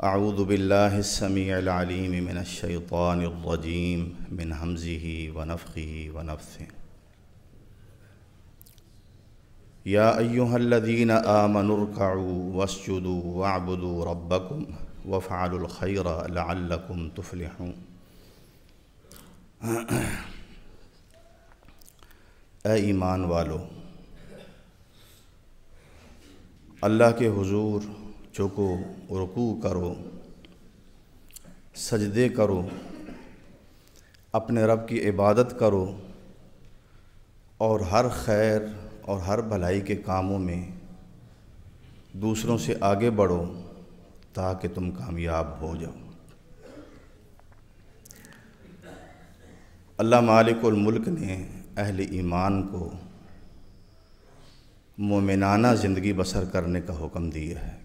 اعوذ باللہ السمیع العلیم من الشیطان الرجیم من ہمزہ ونفخہ ونفثہ یا ایہا الذین آمنوا ارکعوا واسجدوا واعبدوا ربکم وافعلوا الخیر لعلکم تفلحون۔ اے ایمان والو، اللہ کے حضور جھکو، رکوع کرو، سجدے کرو، اپنے رب کی عبادت کرو اور ہر خیر اور ہر بھلائی کے کاموں میں دوسروں سے آگے بڑھو تاکہ تم کامیاب ہو جاؤ۔ اللہ مالک الملک نے اہل ایمان کو مومنانہ زندگی بسر کرنے کا حکم دیا ہے۔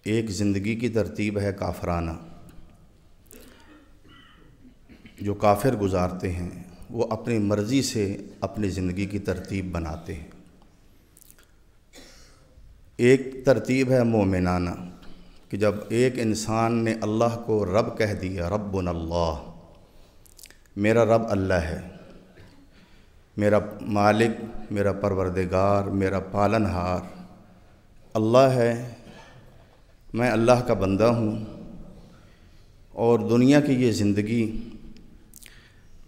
ایک زندگی کی ترتیب ہے کافرانہ، جو کافر گزارتے ہیں وہ اپنی مرضی سے اپنی زندگی کی ترتیب بناتے ہیں۔ ایک ترتیب ہے مومنانہ کہ جب ایک انسان نے اللہ کو رب کہہ دیا، ربنا اللہ، میرا رب اللہ ہے، میرا مالک، میرا پروردگار، میرا پالنہار اللہ ہے، میں اللہ کا بندہ ہوں اور دنیا کی یہ زندگی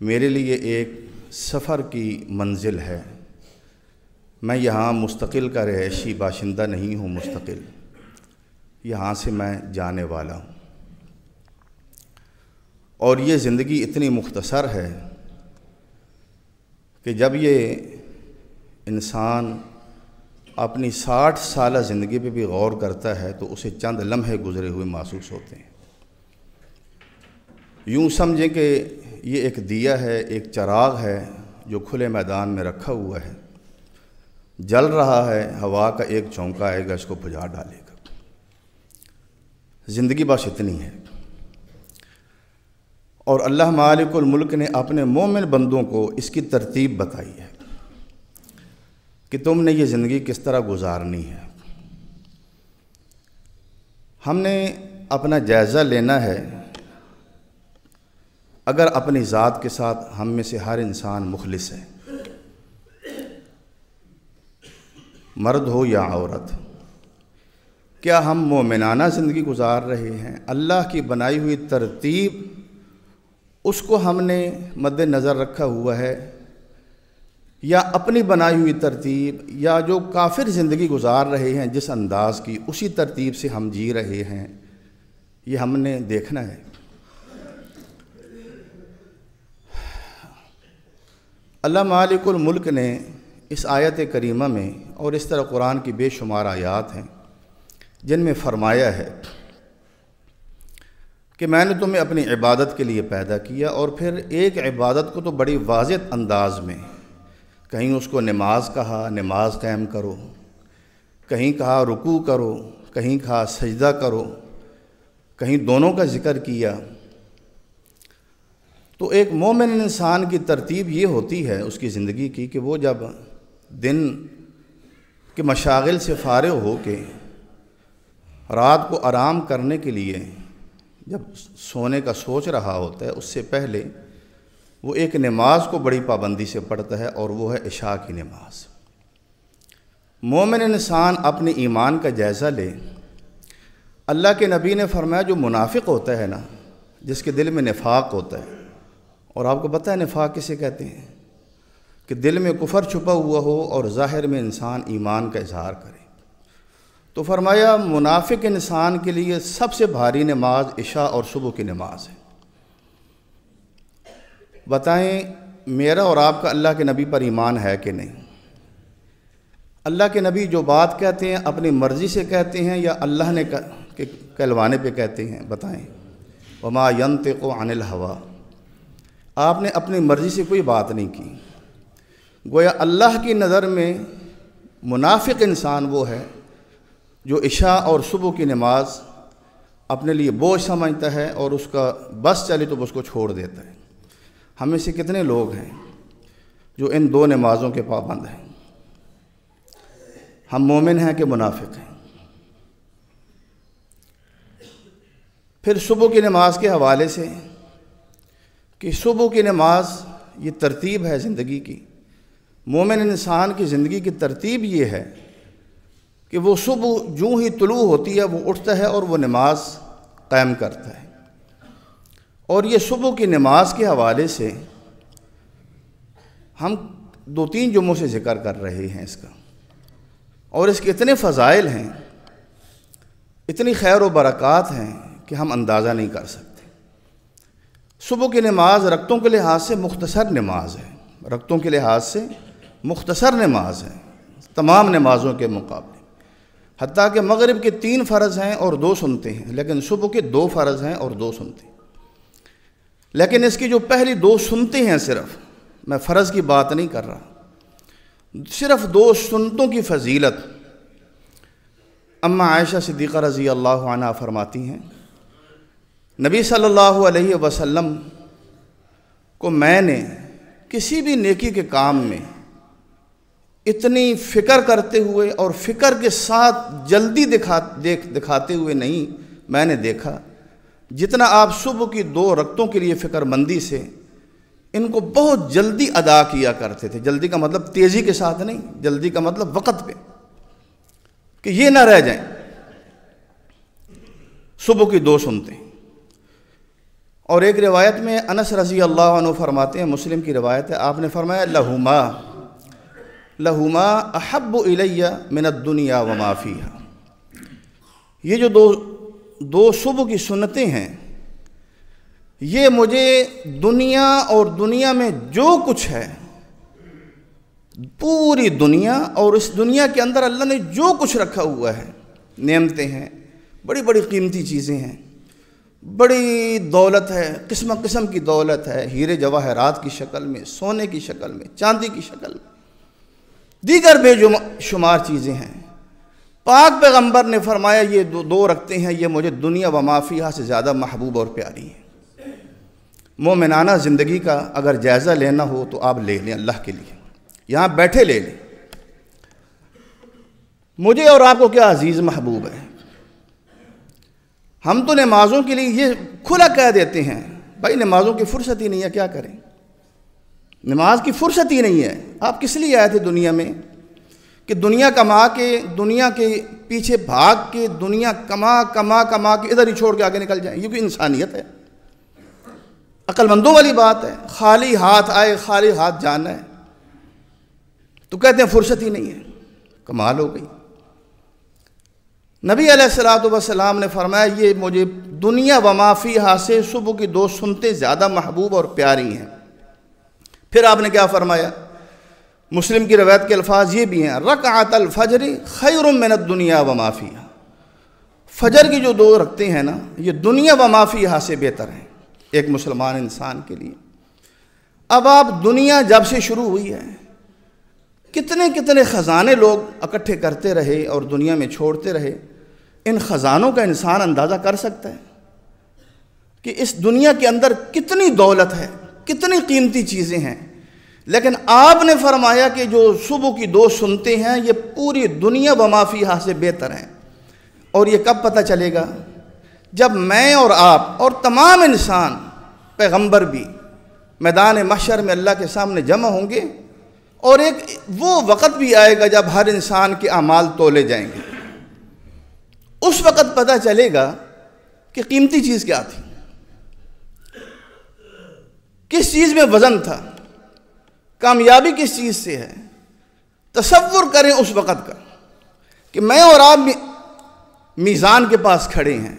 میرے لیے ایک سفر کی منزل ہے، میں یہاں مستقل کا رہائشی باشندہ نہیں ہوں، مستقل یہاں سے میں جانے والا ہوں، اور یہ زندگی اتنی مختصر ہے کہ جب یہ انسان اپنی 60 سالہ زندگی پہ بھی غور کرتا ہے تو اسے چند لمحے گزرے ہوئے محسوس ہوتے ہیں۔ یوں سمجھیں کہ یہ ایک دیا ہے، ایک چراغ ہے جو کھلے میدان میں رکھا ہوا ہے، جل رہا ہے، ہوا کا ایک جھونکا آئے گا اس کو بجھا ڈالے گا۔ زندگی بس اتنی ہے، اور اللہ مالک الملک نے اپنے مومن بندوں کو اس کی ترتیب بتائی ہے کہ تم نے یہ زندگی کس طرح گزارنی ہے۔ ہم نے اپنا جائزہ لینا ہے۔ اگر اپنی ذات کے ساتھ ہم میں سے ہر انسان مخلص ہے، مرد ہو یا عورت، کیا ہم مومنانہ زندگی گزار رہے ہیں؟ اللہ کی بنائی ہوئی ترتیب اس کو ہم نے مد نظر رکھا ہوا ہے، یا اپنی بنائی ہوئی ترتیب، یا جو کافر زندگی گزار رہے ہیں جس انداز کی، اسی ترتیب سے ہم جی رہے ہیں؟ یہ ہم نے دیکھنا ہے۔ اللہ مالک الملک نے اس آیت کریمہ میں، اور اس طرح قرآن کی بے شمار آیات ہیں جن میں فرمایا ہے کہ میں نے تمہیں اپنی عبادت کے لیے پیدا کیا، اور پھر ایک عبادت کو تو بڑی واضح انداز میں، کہیں اس کو نماز کہا، نماز قائم کرو، کہیں کہا رکوع کرو، کہیں کہا سجدہ کرو، کہیں دونوں کا ذکر کیا۔ تو ایک مومن انسان کی ترتیب یہ ہوتی ہے اس کی زندگی کی کہ وہ جب دن کے مشاغل سے فارغ ہو کے رات کو آرام کرنے کے لیے جب سونے کا سوچ رہا ہوتا ہے، اس سے پہلے وہ ایک نماز کو بڑی پابندی سے پڑھتا ہے، اور وہ ہے عشاء کی نماز۔ مومن انسان اپنے ایمان کا جائزہ لے۔ اللہ کے نبی نے فرمایا جو منافق ہوتا ہے نا، جس کے دل میں نفاق ہوتا ہے، اور آپ کو پتہ ہے نفاق کسے کہتے ہیں؟ کہ دل میں کفر چھپا ہوا ہو اور ظاہر میں انسان ایمان کا اظہار کرے۔ تو فرمایا منافق انسان کے لیے سب سے بھاری نماز عشاء اور صبح کی نماز ہے۔ بتائیں میرا اور آپ کا اللہ کے نبی پر ایمان ہے کہ نہیں؟ اللہ کے نبی جو بات کہتے ہیں اپنی مرضی سے کہتے ہیں یا اللہ نے کہلوانے پہ کہتے ہیں؟ بتائیں۔ وما ينطق عن الهوى، آپ نے اپنی مرضی سے کوئی بات نہیں کی۔ گویا اللہ کی نظر میں منافق انسان وہ ہے جو عشاء اور صبح کی نماز اپنے لیے بوجھ سمجھتا ہے اور اس کا بس چلے تو اس کو چھوڑ دیتا ہے۔ ہم میں سے کتنے لوگ ہیں جو ان دو نمازوں کے پابند ہیں؟ ہم مومن ہیں کہ منافق ہیں؟ پھر صبح کی نماز کے حوالے سے کہ صبح کی نماز یہ ترتیب ہے زندگی کی، مومن انسان کی زندگی کی ترتیب یہ ہے کہ وہ صبح جو ہی طلوع ہوتی ہے وہ اٹھتا ہے اور وہ نماز قائم کرتا ہے۔ اور یہ صبح کی نماز کے حوالے سے ہم 2-3 جمعوں سے ذکر کر رہے ہیں اس کا، اور اس کے اتنے فضائل ہیں، اتنی خیر و برکات ہیں کہ ہم اندازہ نہیں کر سکتے۔ صبح کی نماز رکعتوں کے لحاظ سے مختصر نماز ہے، رکعتوں کے لحاظ سے مختصر نماز ہے تمام نمازوں کے مقابلے، حتیٰ کہ مغرب کے 3 فرض ہیں اور 2 سنتے ہیں، لیکن صبح کے 2 فرض ہیں اور 2 سنتے ہیں۔ لیکن اس کی جو پہلی 2 سنتے ہیں، صرف میں فرض کی بات نہیں کر رہا، صرف 2 سنتوں کی فضیلت اماں عائشہ صدیقہ رضی اللہ عنہا فرماتی ہیں، نبی صلی اللہ علیہ وسلم کو میں نے کسی بھی نیکی کے کام میں اتنی فکر کرتے ہوئے اور فکر کے ساتھ جلدی دکھاتے ہوئے نہیں میں نے دیکھا جتنا آپ صبح کی 2 رکعتوں کے لیے فکر مندی سے ان کو بہت جلدی ادا کیا کرتے تھے۔ جلدی کا مطلب تیزی کے ساتھ نہیں، جلدی کا مطلب وقت پہ، کہ یہ نہ رہ جائیں۔ صبح کی 2 سنتے ہیں۔ اور ایک روایت میں انس رضی اللہ عنہ فرماتے ہیں، مسلم کی روایت ہے، آپ نے فرمایا لہما احب الی من الدنیا وما فیہا۔ یہ جو دو صبح کی سنتیں ہیں، یہ مجھے دنیا اور دنیا میں جو کچھ ہے، پوری دنیا اور اس دنیا کے اندر اللہ نے جو کچھ رکھا ہوا ہے، نعمتیں ہیں، بڑی بڑی قیمتی چیزیں ہیں، بڑی دولت ہے، قسم قسم کی دولت ہے، ہیرے جواہرات کی شکل میں، سونے کی شکل میں، چاندی کی شکل میں، دیگر بے شمار چیزیں ہیں۔ پاک پیغمبر نے فرمایا یہ 2 رکھتے ہیں، یہ مجھے دنیا و ما فیہا سے زیادہ محبوب اور پیاری ہیں۔ مومنانہ زندگی کا اگر جائزہ لینا ہو تو آپ لے لیں، اللہ کے لیے یہاں بیٹھے لے لیں۔ مجھے اور آپ کو کیا عزیز محبوب ہے؟ ہم تو نمازوں کے لیے یہ کھلا کہہ دیتے ہیں، بھائی نمازوں کی فرصت ہی نہیں ہے، کیا کریں؟ نماز کی فرصت ہی نہیں ہے۔ آپ کس لیے آئے تھے دنیا میں؟ کہ دنیا کما کے، دنیا کے پیچھے بھاگ کے، دنیا کما کے ادھر ہی چھوڑ کے آگے نکل جائیں؟ یہ کوئی انسانیت ہے؟ عقل مندوں والی بات ہے۔ خالی ہاتھ آئے، خالی ہاتھ جانا ہے، تو کہتے ہیں فرصت ہی نہیں ہے۔ کمال ہو گئی۔ نبی علیہ الصلوۃ والسلام نے فرمایا یہ مجھے دنیا و ما فیہا سے صبح کی 2 سنتیں زیادہ محبوب اور پیاری ہیں۔ پھر آپ نے کیا فرمایا؟ مسلم کی روایت کے الفاظ یہ بھی ہیں، رکعت الفجر خیر من الدنیا و ما فیہا۔ فجر کی جو 2 رکعتیں ہیں نا، یہ دنیا و ما فیہا سے بہتر ہیں ایک مسلمان انسان کے لیے۔ اب آپ دنیا جب سے شروع ہوئی ہے، کتنے خزانے لوگ اکٹھے کرتے رہے اور دنیا میں چھوڑتے رہے، ان خزانوں کا انسان اندازہ کر سکتا ہے کہ اس دنیا کے اندر کتنی دولت ہے، کتنی قیمتی چیزیں ہیں۔ لیکن آپ نے فرمایا کہ جو صبح کی 2 سنتے ہیں یہ پوری دنیا و ما فیہا سے بہتر ہیں۔ اور یہ کب پتہ چلے گا؟ جب میں اور آپ اور تمام انسان، پیغمبر بھی، میدان محشر میں اللہ کے سامنے جمع ہوں گے، اور ایک وہ وقت بھی آئے گا جب ہر انسان کے اعمال تولے جائیں گے۔ اس وقت پتہ چلے گا کہ قیمتی چیز کیا تھی، کس چیز میں وزن تھا، کامیابی کس چیز سے ہے۔ تصور کریں اس وقت کا کہ میں اور آپ میزان کے پاس کھڑے ہیں،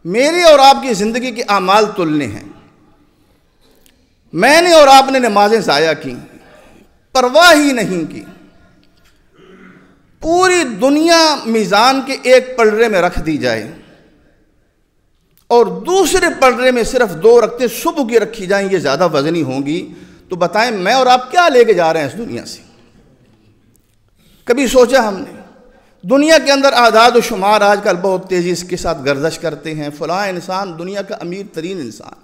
میرے اور آپ کی زندگی کے اعمال تلنے ہیں، میں نے اور آپ نے نمازیں ضائع کی، پرواہ ہی نہیں کی، پوری دنیا میزان کے ایک پلڑے میں رکھ دی جائے اور دوسرے پلڑے میں صرف 2 رکعتیں صبح کی رکھی جائیں، یہ زیادہ وزنی ہوں گی، تو بتائیں میں اور آپ کیا لے کے جا رہے ہیں اس دنیا سے؟ کبھی سوچا ہم نے؟ دنیا کے اندر اعداد و شمار آج کل بہت تیزی کے ساتھ گردش کرتے ہیں، فلاں انسان دنیا کا امیر ترین انسان،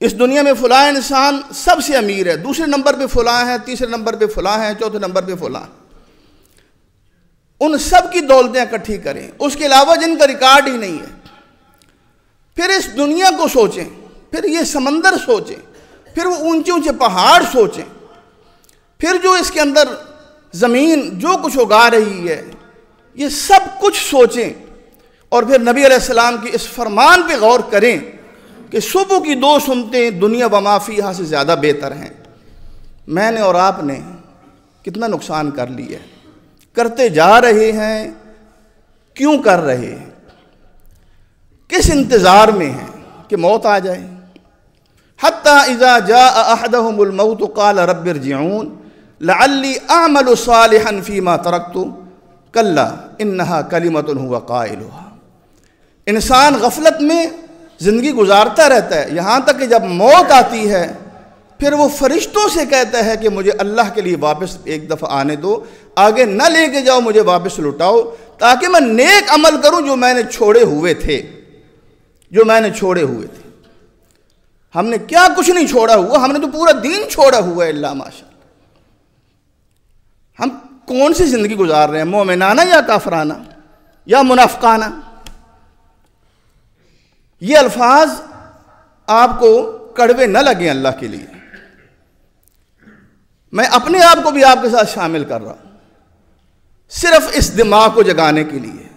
اس دنیا میں فلاں انسان سب سے امیر ہے، دوسرے نمبر پہ فلاں ہے، تیسرے نمبر پہ فلاں ہے، چوتھے نمبر پہ فلاں۔ ان سب کی دولتیں اکٹھی کریں، اس کے علاوہ جن کا ریکارڈ ہی نہیں ہے، پھر اس دنیا کو سوچیں، پھر یہ سمندر سوچیں، پھر وہ اونچے اونچے پہاڑ سوچیں، پھر جو اس کے اندر زمین جو کچھ اگا رہی ہے، یہ سب کچھ سوچیں، اور پھر نبی علیہ السلام کی اس فرمان پہ غور کریں کہ صبح کی 2 سنتیں دنیا و ما فیہا سے زیادہ بہتر ہیں۔ میں نے اور آپ نے کتنا نقصان کر لیا ہے، کرتے جا رہے ہیں، کیوں کر رہے ہیں، کس انتظار میں ہیں کہ موت آ جائے؟ حتی اذا جاء احدهم الموت قال رب ارجعون لعلی اعمل صالحا فیما ترکت کلا انہا کلمۃ هو قائلها۔ انسان غفلت میں زندگی گزارتا رہتا ہے، یہاں تک کہ جب موت آتی ہے پھر وہ فرشتوں سے کہتا ہے کہ مجھے اللہ کے لیے واپس ایک دفعہ آنے دو، آگے نہ لے کے جاؤ، مجھے واپس لٹاؤ تاکہ میں نیک عمل کروں جو میں نے چھوڑے ہوئے تھے، ہم نے کیا کچھ نہیں چھوڑا ہوا، ہم نے تو پورا دین چھوڑا ہوا ہے، اللہ ماشاء اللہ۔ ہم کون سی زندگی گزار رہے ہیں، مومنانہ یا کافرانہ یا منافقانہ؟ یہ الفاظ آپ کو کڑوے نہ لگیں اللہ کے لیے، میں اپنے آپ کو بھی آپ کے ساتھ شامل کر رہا ہوں، صرف اس دماغ کو جگانے کے لیے۔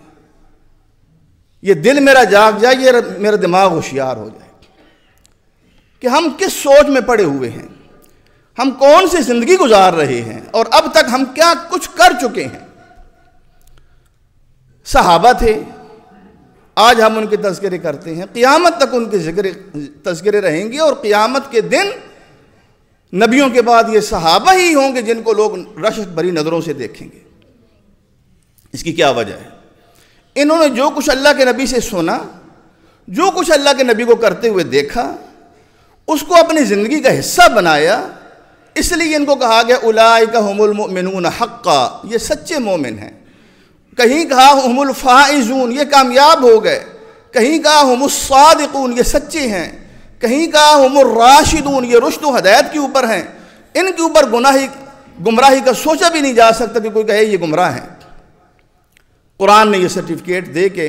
یہ دل میرا جاگ جائے، یہ میرا دماغ ہوشیار ہو جائے کہ ہم کس سوچ میں پڑے ہوئے ہیں، ہم کون سی زندگی گزار رہے ہیں، اور اب تک ہم کیا کچھ کر چکے ہیں۔ صحابہ تھے، آج ہم ان کے تذکرے کرتے ہیں، قیامت تک ان کے تذکرے رہیں گے، اور قیامت کے دن نبیوں کے بعد یہ صحابہ ہی ہوں گے جن کو لوگ رشک بھری نظروں سے دیکھیں گے۔ اس کی کیا وجہ ہے؟ انہوں نے جو کچھ اللہ کے نبی سے سنا، جو کچھ اللہ کے نبی کو کرتے ہوئے دیکھا، اس کو اپنی زندگی کا حصہ بنایا، اس لیے ان کو کہا گیا اولئک ھم المؤمنون حقا، یہ سچے مومن ہیں۔ کہیں کہا ہم الفائزون، یہ کامیاب ہو گئے، کہیں کہا ہم الصادقون، یہ سچے ہیں، کہیں کہا ہم الراشدون، یہ رشد و ہدایت کے اوپر ہیں، ان کے اوپر گمراہی کا سوچا بھی نہیں جا سکتا کہ کوئی کہے یہ گمراہ ہیں۔ قرآن نے یہ سرٹیفکیٹ دے کے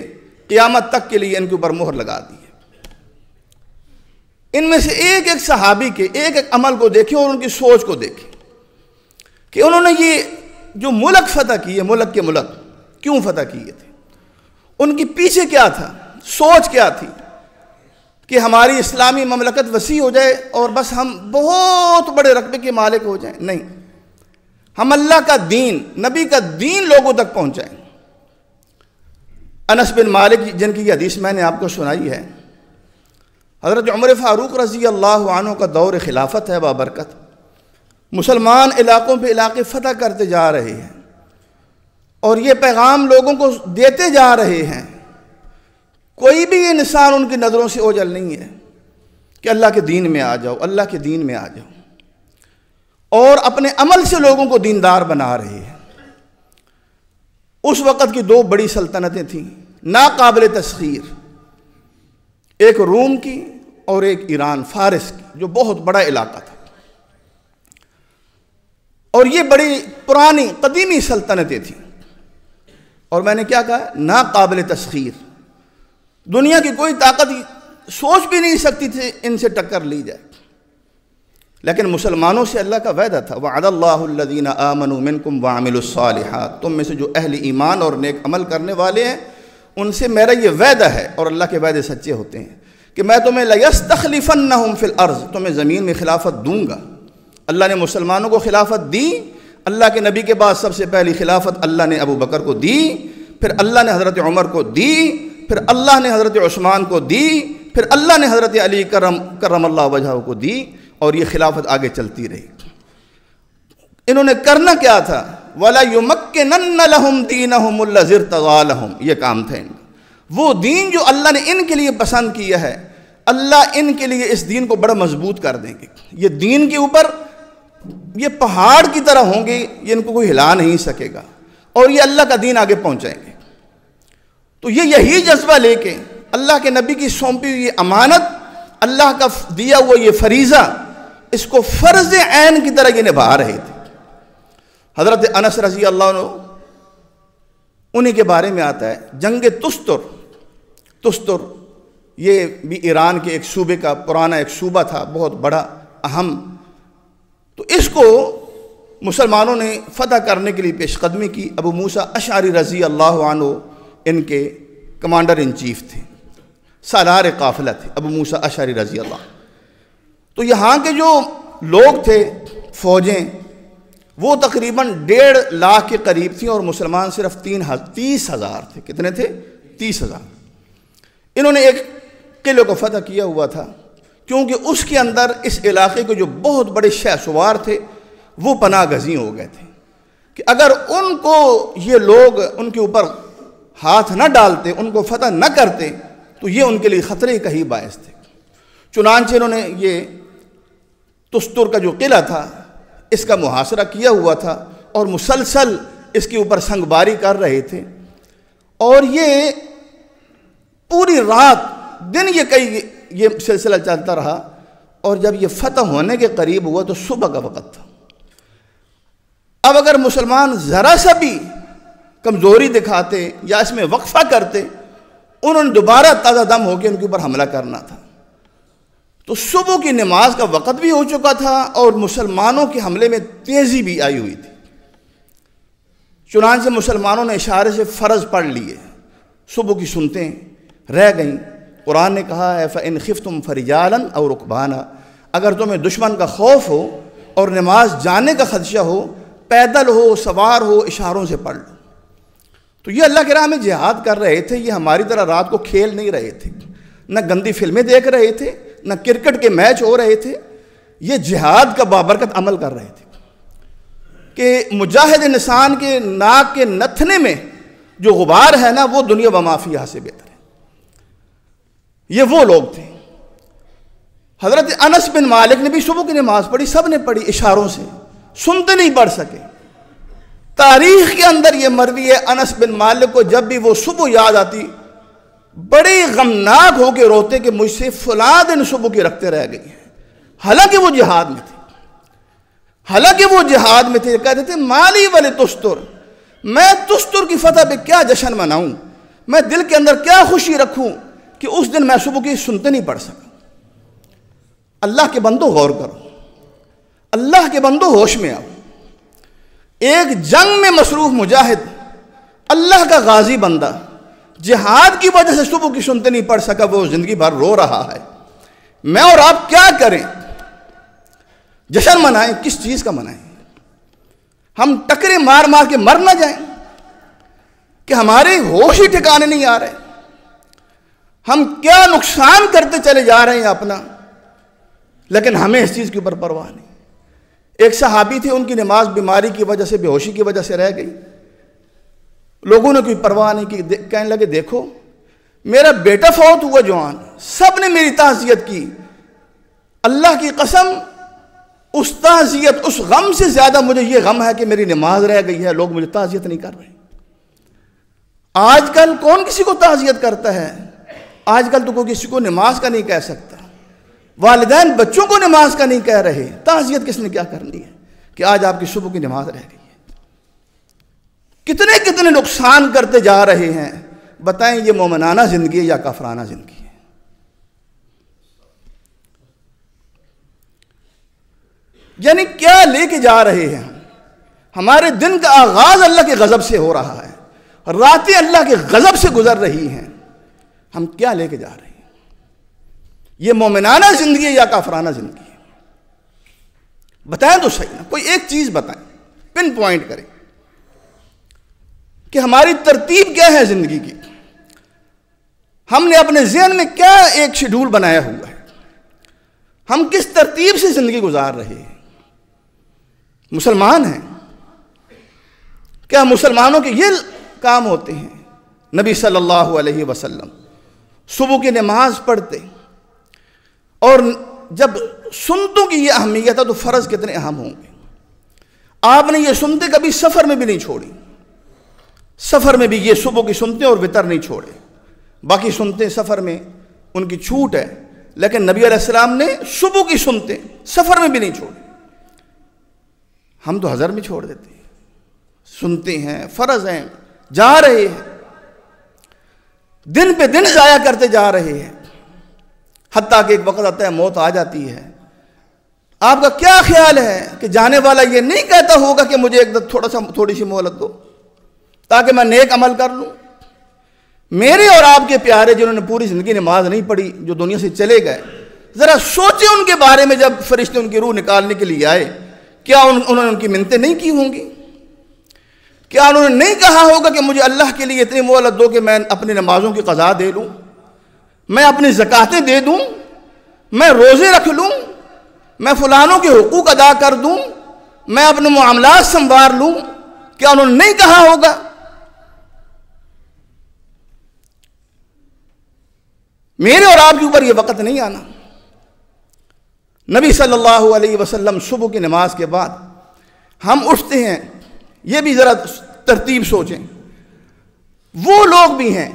قیامت تک کے لیے ان کے اوپر مہر لگا دی ہے۔ ان میں سے ایک ایک صحابی کے ایک ایک عمل کو دیکھیں اور ان کی سوچ کو دیکھیں کہ انہوں نے یہ جو ملک فتح کیے، ملک کے ملک کیوں فتح کیے تھے، ان کی پیچھے کیا تھا، سوچ کیا تھی کہ ہماری اسلامی مملکت وسیع ہو جائے اور بس ہم بہت بڑے رقبے کے مالک ہو جائیں؟ نہیں، ہم اللہ کا دین، نبی کا دین لوگوں تک پہنچائیں۔ انس بن مالک جن کی یہ حدیث میں نے آپ کو سنائی ہے، حضرت عمر فاروق رضی اللہ عنہ کا دور خلافت ہے بابرکت، مسلمان علاقوں پہ علاقے فتح کرتے جا رہے ہیں اور یہ پیغام لوگوں کو دیتے جا رہے ہیں۔ کوئی بھی انسان ان کی نظروں سے اوجھل نہیں ہے کہ اللہ کے دین میں آ جاؤ، اللہ کے دین میں آ جاؤ، اور اپنے عمل سے لوگوں کو دیندار بنا رہے ہیں۔ اس وقت کی 2 بڑی سلطنتیں تھیں ناقابل تسخیر، ایک روم کی اور ایک ایران فارس کی، جو بہت بڑا علاقہ تھا، اور یہ بڑی پرانی قدیمی سلطنتیں تھیں، اور میں نے کیا کہا، ناقابل تسخیر، دنیا کی کوئی طاقت سوچ بھی نہیں سکتی تھی ان سے ٹکر لی جائے۔ لیکن مسلمانوں سے اللہ کا وعدہ تھا، وعد اللہ الذین آمنوا منکم وعملوا الصالحات، تم میں سے جو اہل ایمان اور نیک عمل کرنے والے ہیں ان سے میرا یہ وعدہ ہے، اور اللہ کے وعدے سچے ہوتے ہیں، کہ میں تمہیں لَيَسْتَخْلِفَنَّهُمْ فِي الْأَرْضِ، تمہیں زمین میں خلافت دوں گا۔ اللہ نے مسلمانوں کو خلافت دی، اللہ کے نبی کے بعد سب سے پہلی خلافت اللہ نے ابو بکر کو دی، پھر اللہ نے حضرت عمر کو دی، پھر اللہ نے حضرت عثمان کو دی، پھر اللہ نے حضرت علی کرم اللہ وجہہ کو دی، اور یہ خلافت آگے چلتی رہی۔ انہوں نے کرنا کیا تھا، وَلَا يُمَكِّنَنَّ لَهُمْ دِينَهُمُ الَّذِي ارْتَضَىٰ لَهُمْ، یہ کام تھا ان کا، وہ دین جو اللہ نے ان کے لیے پسند کیا ہے، اللہ ان کے لیے اس دین کو بڑا مضبوط کر دیں گے۔ یہ دین کے اوپر یہ پہاڑ کی طرح ہوں گے، یہ ان کو کوئی ہلا نہیں سکے گا، اور یہ اللہ کا دین آگے پہنچائیں گے۔ تو یہی جذبہ لے کے اللہ کے نبی کی سونپی ہوئی امانت، اللہ کا دیا ہوا یہ فریضہ، اس کو فرض عین کی طرح یہ نبھا رہے تھے۔ حضرت انس رضی اللہ عنہ انہی کے بارے میں آتا ہے جنگ تستر یہ بھی ایران کے ایک صوبے کا پرانا ایک صوبہ تھا، بہت بڑا اہم. تو اس کو مسلمانوں نے فتح کرنے کے لیے پیش قدمی کی. ابو موسیٰ اشعری رضی اللہ عنہ ان کے کمانڈر ان چیف تھے، سالار قافلہ تھے ابو موسیٰ اشعری رضی اللہ. تو یہاں کے جو لوگ تھے فوجیں وہ تقریباً 1.5 لاکھ کے قریب تھیں اور مسلمان صرف 30,000 تھے. کتنے تھے؟ 30,000. انہوں نے ایک قلعے کو فتح کیا ہوا تھا کیونکہ اس کے اندر اس علاقے کے جو بہت بڑے شہ سوار تھے وہ پناہ گزین ہو گئے تھے کہ اگر ان کو یہ لوگ ان کے اوپر ہاتھ نہ ڈالتے، ان کو فتح نہ کرتے تو یہ ان کے لیے خطرے کا ہی باعث تھے. چنانچہ انہوں نے یہ تستر کا جو قلعہ تھا اس کا محاصرہ کیا ہوا تھا اور مسلسل اس کے اوپر سنگباری کر رہے تھے. اور یہ پوری رات دن یہ سلسلہ چلتا رہا. اور جب یہ فتح ہونے کے قریب ہوا تو صبح کا وقت تھا. اب اگر مسلمان ذرا سا بھی کمزوری دکھاتے یا اس میں وقفہ کرتے، انہوں نے دوبارہ تازہ دم ہو کے ان کے اوپر حملہ کرنا تھا. تو صبح کی نماز کا وقت بھی ہو چکا تھا اور مسلمانوں کے حملے میں تیزی بھی آئی ہوئی تھی. چنانچہ مسلمانوں نے اشارے سے فرض پڑھ لیے. صبح کی سنتیں رہ گئیں. قرآن نے کہا ہے فَإِنْ خِفْتُمْ فَرِجَالًا أَوْ رُكْبَانًا، اگر تمہیں دشمن کا خوف ہو اور نماز جانے کا خدشہ ہو، پیدل ہو سوار ہو اشاروں سے پڑھ لو. تو یہ اللہ کی راہ میں جہاد کر رہے تھے. یہ ہماری طرح رات کو کھیل نہیں رہے تھے، نہ گندی فلمیں دیکھ رہے تھے، نہ کرکٹ کے میچ ہو رہے تھے. یہ جہاد کا بابرکت عمل کر رہے تھے کہ مجاہد انسان کے ناک کے نتھنے میں جو غبار ہے نا وہ دنیا و ما فیہا سے بہتر ہے. یہ وہ لوگ تھے. حضرت انس بن مالک نے بھی صبح کی نماز پڑھی، سب نے پڑھی اشاروں سے، سنتے نہیں پڑھ سکے. تاریخ کے اندر یہ مروی ہے انس بن مالک کو جب بھی وہ صبح یاد آتی بڑے غمناک ہو کے روتے کہ مجھ سے فلاں دن صبح کی رکھتے رہ گئی ہیں. حالانکہ وہ جہاد میں تھے. کہتے تھے مالی ولی تستر، میں تستر کی فتح پہ کیا جشن مناؤں، میں دل کے اندر کیا خوشی رکھوں کہ اس دن میں صبح کی سنتے نہیں پڑھ سکا. اللہ کے بندو غور کرو، اللہ کے بندو ہوش میں آؤ. ایک جنگ میں مصروف مجاہد، اللہ کا غازی بندہ جہاد کی وجہ سے صبح کی سنتے نہیں پڑھ سکا، وہ زندگی بھر رو رہا ہے. میں اور آپ کیا کریں؟ جشن منائیں؟ کس چیز کا منائیں؟ ہم ٹکرے مار مار کے مر نہ جائیں کہ ہمارے ہوش ہی ٹھکانے نہیں آ رہے. ہم کیا نقصان کرتے چلے جا رہے ہیں اپنا، لیکن ہمیں اس چیز کے اوپر پرواہ نہیں. ایک صحابی تھے، ان کی نماز بیماری کی وجہ سے، بے ہوشی کی وجہ سے رہ گئی. لوگوں نے کوئی پرواہ نہیں کی. کہنے لگے دیکھو میرا بیٹا فوت ہوا جوان، سب نے میری تعزیت کی. اللہ کی قسم اس تعزیت، اس غم سے زیادہ مجھے یہ غم ہے کہ میری نماز رہ گئی ہے، لوگ مجھے تعزیت نہیں کر رہے. آج کل کون کسی کو تعزیت کرتا ہے؟ آج کل تو کوئی کسی کو نماز کا نہیں کہہ سکتا. والدین بچوں کو نماز کا نہیں کہہ رہے. تعزیت کس نے کیا کرنی ہے کہ آج آپ کی صبح کی نماز رہ گئی ہے. کتنے کتنے نقصان کرتے جا رہے ہیں. بتائیں یہ مومنانہ زندگی ہے یا کافرانہ زندگی ہے؟ یعنی کیا لے کے جا رہے ہیں؟ ہمارے دن کا آغاز اللہ کے غضب سے ہو رہا ہے، راتیں اللہ کے غضب سے گزر رہی ہیں. ہم کیا لے کے جا رہے ہیں؟ یہ مومنانہ زندگی ہے یا کافرانہ زندگی ہے؟ بتائیں تو صحیح نا. کوئی ایک چیز بتائیں، پن پوائنٹ کریں کہ ہماری ترتیب کیا ہے زندگی کی. ہم نے اپنے ذہن میں کیا ایک شیڈول بنایا ہوا ہے؟ ہم کس ترتیب سے زندگی گزار رہے ہیں؟ مسلمان ہیں، کیا مسلمانوں کے یہ کام ہوتے ہیں؟ نبی صلی اللہ علیہ وسلم صبح کی نماز پڑھتے، اور جب سنتوں کی یہ اہمیت ہے تو فرض کتنے اہم ہوں گے. آپ نے یہ سنتے کبھی سفر میں بھی نہیں چھوڑی. سفر میں بھی یہ صبح کی سنتے اور وتر نہیں چھوڑے. باقی سنتے سفر میں ان کی چھوٹ ہے، لیکن نبی علیہ السلام نے صبح کی سنتے سفر میں بھی نہیں چھوڑے. ہم تو حضر میں چھوڑ دیتے ہیں. سنتے ہیں فرض ہیں، جا رہے ہیں، دن پہ دن ضائع کرتے جا رہے ہیں، حتیٰ کہ ایک وقت آتا ہے موت آ جاتی ہے۔ آپ کا کیا خیال ہے کہ جانے والا یہ نہیں کہتا ہوگا کہ مجھے ایک تھوڑی سی مہلت دو تاکہ میں نیک عمل کر لوں؟ میرے اور آپ کے پیارے جنہوں نے پوری زندگی نماز نہیں پڑھی، جو دنیا سے چلے گئے، ذرا سوچیں ان کے بارے میں، جب فرشتے ان کی روح نکالنے کے لیے آئے، کیا انہوں نے ان کی منتیں نہیں کی ہوں گی؟ کیا انہوں نے نہیں کہا ہوگا کہ مجھے اللہ کے لیے اتنی مہلت دو کہ میں اپنی نمازوں کی قضا دے لوں، میں اپنی زکاتیں دے دوں، میں روزے رکھ لوں، میں فلانوں کے حقوق ادا کر دوں، میں اپنے معاملات سنوار لوں؟ کیا انہوں نے نہیں کہا ہوگا؟ میرے اور آپ کے اوپر یہ وقت نہیں آنا۔ نبی صلی اللہ علیہ وسلم صبح کی نماز کے بعد ہم اٹھتے ہیں، یہ بھی ذرا ترتیب سوچیں، وہ لوگ بھی ہیں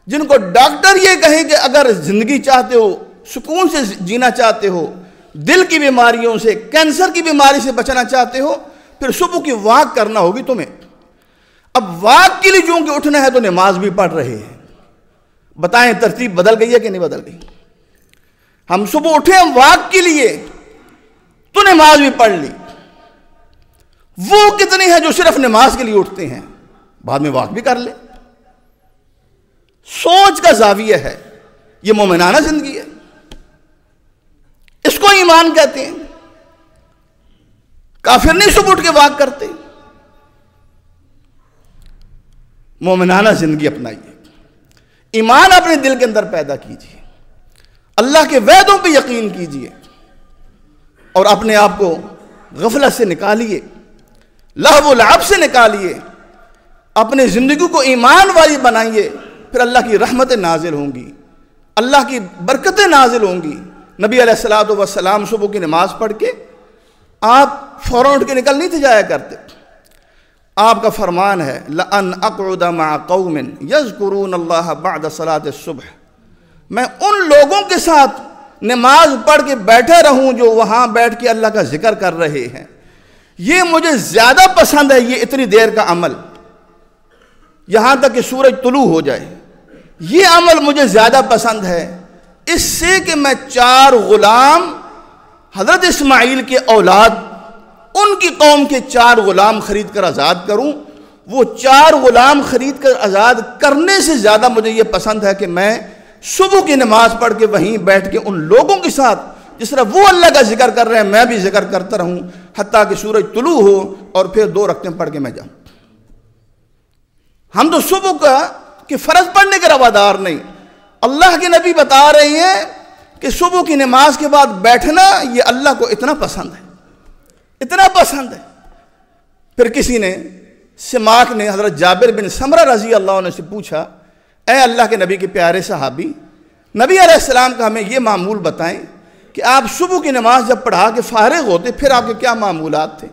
جن کو ڈاکٹر یہ کہیں کہ اگر زندگی چاہتے ہو، سکون سے جینا چاہتے ہو، دل کی بیماریوں سے، کینسر کی بیماری سے بچنا چاہتے ہو، پھر صبح کی واک کرنا ہوگی تمہیں۔ اب واک کے لیے چونکہ اٹھنا ہے تو نماز بھی پڑھ رہے ہیں، بتائیں ترتیب بدل گئی ہے کہ نہیں بدل گئی؟ ہم صبح اٹھے ہم واک کے لیے تو نماز بھی پڑھ لی۔ وہ کتنے ہیں جو صرف نماز کے لیے اٹھتے ہیں، بعد میں واک بھی کر لیں؟ سوچ کا زاویہ ہے، یہ مومنانہ زندگی ہے، اس کو ایمان کہتے ہیں۔ کافر نہیں صبح اٹھ کے واک کرتے۔ مومنانہ زندگی اپنائیے، ایمان اپنے دل کے اندر پیدا کیجیے، اللہ کے وعدوں پہ یقین کیجیے، اور اپنے آپ کو غفلت سے نکالیے، لہو و لعب سے نکالیے، اپنے زندگی کو ایمان والی بنائیے، پھر اللہ کی رحمتیں نازل ہوں گی، اللہ کی برکتیں نازل ہوں گی۔ نبی علیہ الصلوۃ والسلام صبح کی نماز پڑھ کے آپ فوراً اٹھ کے نکل نہیں تھے جایا کرتے۔ آپ کا فرمان ہے لَأَنْ أَقْعُدَ مَعَ قَوْمٍ يَذْكُرُونَ اللَّهَ بَعْدَ صَلَاةِ الصُّبْحِ، میں ان لوگوں کے ساتھ نماز پڑھ کے بیٹھے رہوں جو وہاں بیٹھ کے اللہ کا ذکر کر رہے ہیں، یہ مجھے زیادہ پسند ہے۔ یہ اتنی دیر کا عمل، یہاں تک کہ سورج طلوع ہو جائے، یہ عمل مجھے زیادہ پسند ہے اس سے کہ میں 4 غلام حضرت اسماعیل کے اولاد، ان کی قوم کے 4 غلام خرید کر آزاد کروں۔ وہ 4 غلام خرید کر آزاد کرنے سے زیادہ مجھے یہ پسند ہے کہ میں صبح کی نماز پڑھ کے وہیں بیٹھ کے ان لوگوں کے ساتھ جس طرح وہ اللہ کا ذکر کر رہے ہیں میں بھی ذکر کرتا رہوں، حتیٰ کہ سورج طلوع ہو اور پھر 2 رکعتیں پڑھ کے میں جاؤں۔ ہم تو صبح کا کہ فرض پڑھنے کے روادار نہیں۔ اللہ کے نبی بتا رہے ہیں کہ صبح کی نماز کے بعد بیٹھنا یہ اللہ کو اتنا پسند ہے، اتنا پسند ہے۔ پھر کسی نے، سماک نے حضرت جابر بن سمرہ رضی اللہ عنہ سے پوچھا، اے اللہ کے نبی کے پیارے صحابی، نبی علیہ السلام کا ہمیں یہ معمول بتائیں کہ آپ صبح کی نماز جب پڑھا کے فارغ ہوتے پھر آپ کے کیا معمولات تھے؟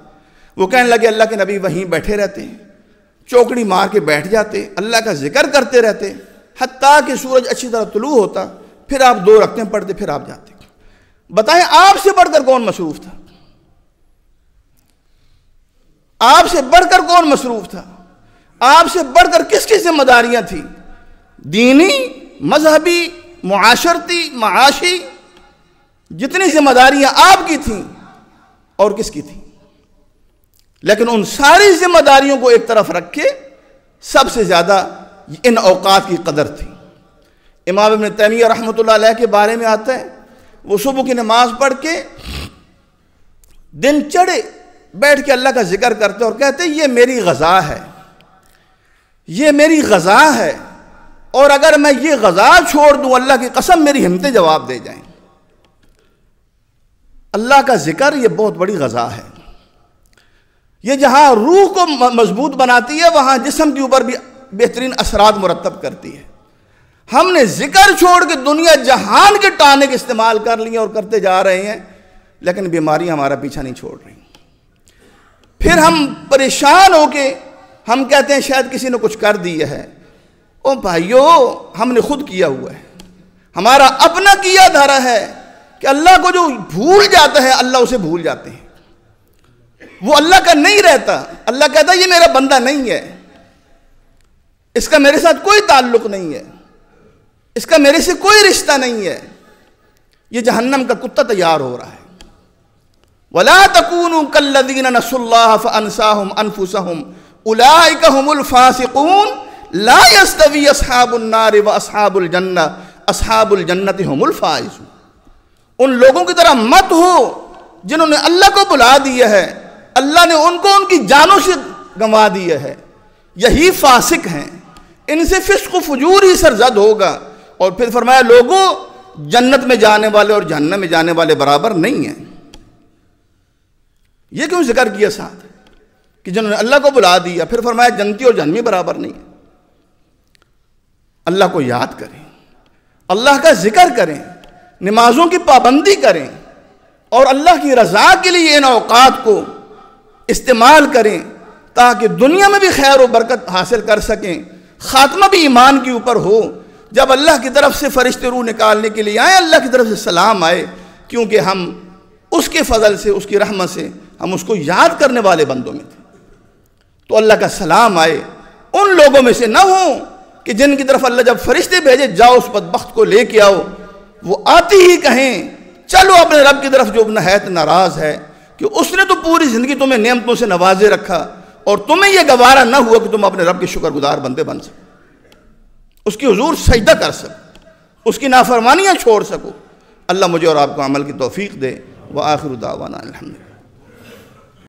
وہ کہنے لگے اللہ کے نبی وہیں بیٹھے رہتے ہیں، چوکڑی مار کے بیٹھ جاتے، اللہ کا ذکر کرتے رہتے حتیٰ کہ سورج اچھی طرح طلوع ہوتا، پھر آپ 2 رکعتیں پڑھتے، پھر آپ جاتے۔ بتائیں آپ سے بڑھ کر کون مصروف تھا؟ آپ سے بڑھ کر کون مصروف تھا؟ آپ سے بڑھ کر کس کی ذمہ داریاں تھیں؟ دینی، مذہبی، معاشرتی، معاشی، جتنی ذمہ داریاں آپ کی تھیں اور کس کی تھیں؟ لیکن ان ساری ذمہ داریوں کو ایک طرف رکھ کے سب سے زیادہ ان اوقات کی قدر تھی۔ امام ابن تیمیہ رحمۃ اللہ علیہ کے بارے میں آتا ہے، وہ صبح کی نماز پڑھ کے دن چڑھے بیٹھ کے اللہ کا ذکر کرتے اور کہتے یہ میری غذا ہے، یہ میری غذا ہے، اور اگر میں یہ غذا چھوڑ دوں اللہ کی قسم میری ہمتیں جواب دے جائیں۔ اللہ کا ذکر یہ بہت بڑی غذا ہے، یہ جہاں روح کو مضبوط بناتی ہے وہاں جسم کے اوپر بھی بہترین اثرات مرتب کرتی ہے۔ ہم نے ذکر چھوڑ کے دنیا جہان کے ٹانک استعمال کر لیے اور کرتے جا رہے ہیں، لیکن بیماریاں ہمارا پیچھا نہیں چھوڑ رہی۔ پھر ہم پریشان ہو کے ہم کہتے ہیں شاید کسی نے کچھ کر دیا ہے۔ او بھائیو، ہم نے خود کیا ہوا ہے، ہمارا اپنا کیا دھرا ہے کہ اللہ کو جو بھول جاتا ہے اللہ اسے بھول جاتے ہیں، وہ اللہ کا نہیں رہتا۔ اللہ کہتا ہے یہ میرا بندہ نہیں ہے، اس کا میرے ساتھ کوئی تعلق نہیں ہے، اس کا میرے سے کوئی رشتہ نہیں ہے، یہ جہنم کا کتا تیار ہو رہا ہے۔ وَلَا تَكُونُوا كَالَّذِينَ نَسُوا اللَّهَ فَأَنْسَاهُمْ أَنفُسَهُمْ أُولَٰئِكَ هُمُ الْفَاسِقُونَ لَا يَسْتَوِي أَصْحَابُ النَّارِ وَأَصْحَابُ الْجَنَّةِ أَصْحَابُ الْجَنَّةِ هُمُ الْفَائِزُونَ۔ ان لوگوں کی طرح مت ہو جنہوں نے اللہ کو بلا دیا ہے، اللہ نے ان کو ان کی جانوں سے گنوا دیا ہے، یہی فاسق ہیں، ان سے فسق و فجور ہی سرزد ہوگا۔ اور پھر فرمایا لوگوں جنت میں جانے والے اور جہنم میں جانے والے برابر نہیں ہیں۔ یہ کیوں ذکر کیا ساتھ کہ جنہوں نے اللہ کو بلا دیا، پھر فرمایا جنتی اور جہنمی برابر نہیں ہیں۔ اللہ کو یاد کریں، اللہ کا ذکر کریں، نمازوں کی پابندی کریں اور اللہ کی رضا کے لیے ان اوقات کو استعمال کریں تاکہ دنیا میں بھی خیر و برکت حاصل کر سکیں، خاتمہ بھی ایمان کے اوپر ہو۔ جب اللہ کی طرف سے فرشتے روح نکالنے کے لیے آئے، اللہ کی طرف سے سلام آئے، کیونکہ ہم اس کے فضل سے، اس کی رحمت سے ہم اس کو یاد کرنے والے بندوں میں تھے، تو اللہ کا سلام آئے۔ ان لوگوں میں سے نہ ہوں کہ جن کی طرف اللہ جب فرشتے بھیجے جاؤ اس بدبخت کو لے کے آؤ، وہ آتی ہی کہیں چلو اپنے رب کی طرف جو نہایت ناراض ہے کہ اس نے تو پوری زندگی تمہیں نعمتوں سے نوازے رکھا اور تمہیں یہ گوارا نہ ہوا کہ تم اپنے رب کے شکر گزار بندے بن سکو، اس کی حضور سجدہ کر سکو، اس کی نافرمانیاں چھوڑ سکو۔ اللہ مجھے اور آپ کو عمل کی توفیق دے۔ وآخر دعوانا الحمدللہ۔